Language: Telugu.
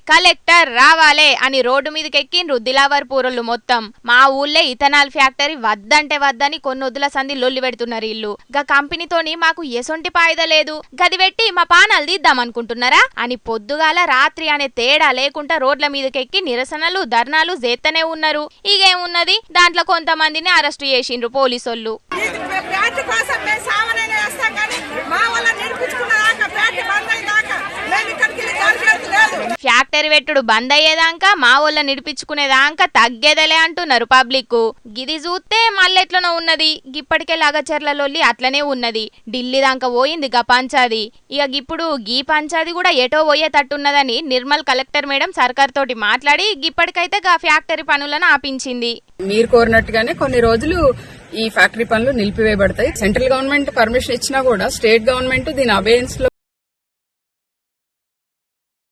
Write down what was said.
కలెక్టర్ రావాలే అని రోడ్డు మీదకెక్కిండ్రు దిలావర్ పూరలు మొత్తం. మా ఊళ్ళే ఇథనాల్ ఫ్యాక్టరీ వద్దంటే వద్దని కొన్ని వద్దుల సంధి లొల్లి పెడుతున్నారు ఇల్లు. గా కంపెనీతోని మాకు ఎసొంటి పాయిద లేదు, గది పెట్టి మా పానాలు తీద్దాం అనుకుంటున్నారా అని పొద్దుగాల రాత్రి అనే తేడా లేకుండా రోడ్ల మీదకెక్కి నిరసనలు ధర్నాలు చేస్తూనే ఉన్నారు. ఇగేమున్నది, దాంట్లో కొంతమందిని అరెస్టు చేసిండ్రు పోలీసోళ్ళు. ఫ్యాక్టరీ పెట్టుడు బంద్ అయ్యేదాకా మా వాళ్ళ నిడిపించుకునేదాకా తగ్గేదలే అంటున్నారు పబ్లిక్. గిది చూస్తే మళ్ళెట్లనో ఉన్నది. గిప్పటికే లగచర్లలోల్లి అట్లనే ఉన్నది. ఢిల్లీ దాకా పోయింది గా పంచాది. ఇక ఇప్పుడు గీ పంచాది కూడా ఎటో పోయేటట్టున్నదని నిర్మల్ కలెక్టర్ మేడం సర్కార్ తోటి మాట్లాడి గిప్పటికైతే గా ఫ్యాక్టరీ పనులను ఆపించింది. మీరు కోరినట్టుగానే కొన్ని రోజులు ఈ ఫ్యాక్టరీ పనులు నిలిపివేయబడతాయి. సెంట్రల్ గవర్నమెంట్ పర్మిషన్ ఇచ్చినా కూడా స్టేట్ గవర్నమెంట్ దీని అబేయన్స్ లో